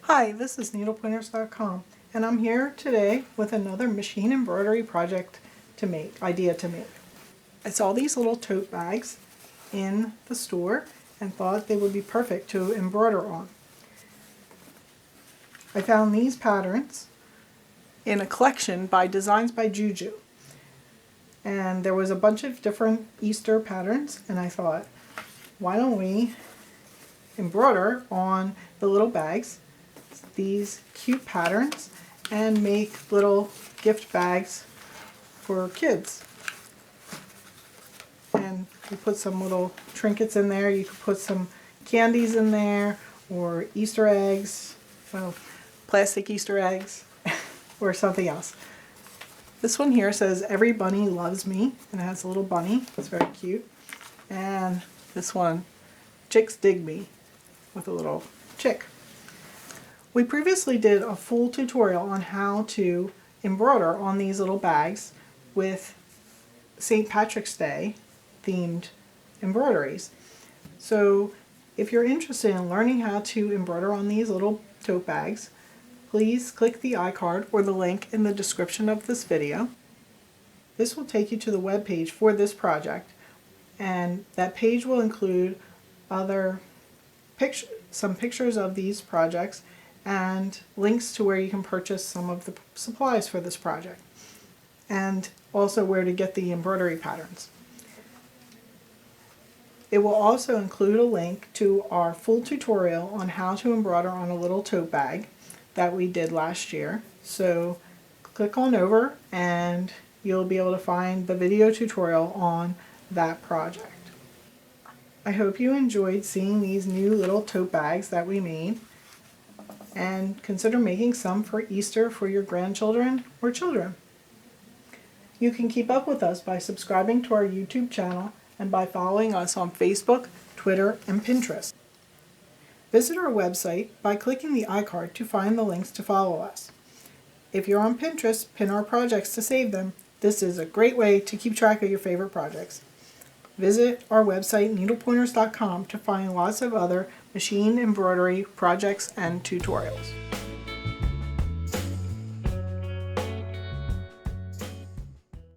Hi, this is needlepointers.com, and I'm here today with another machine embroidery project idea to make. I saw these little tote bags in the store and thought they would be perfect to embroider on. I found these patterns in a collection by Designs by Juju, and there was a bunch of different Easter patterns, and I thought, why don't we embroider on the little bags these cute patterns and make little gift bags for kids. And you put some little trinkets in there. You could put some candies in there, or Easter eggs, well, plastic Easter eggs, or something else. This one here says "Every bunny loves me," and it has a little bunny. It's very cute. And this one, "Chicks dig me," with a little chick. We previously did a full tutorial on how to embroider on these little bags with St. Patrick's Day themed embroideries. So if you're interested in learning how to embroider on these little tote bags, please click the iCard or the link in the description of this video. This will take you to the web page for this project, and that page will include some pictures of these projects and links to where you can purchase some of the supplies for this project, and also where to get the embroidery patterns. It will also include a link to our full tutorial on how to embroider on a little tote bag that we did last year. So click on over and you'll be able to find the video tutorial on that project. I hope you enjoyed seeing these new little tote bags that we made, and consider making some for Easter for your grandchildren or children. You can keep up with us by subscribing to our YouTube channel and by following us on Facebook, Twitter, and Pinterest. Visit our website by clicking the iCard to find the links to follow us. If you're on Pinterest, pin our projects to save them. This is a great way to keep track of your favorite projects. Visit our website, needlepointers.com, to find lots of other machine embroidery projects and tutorials.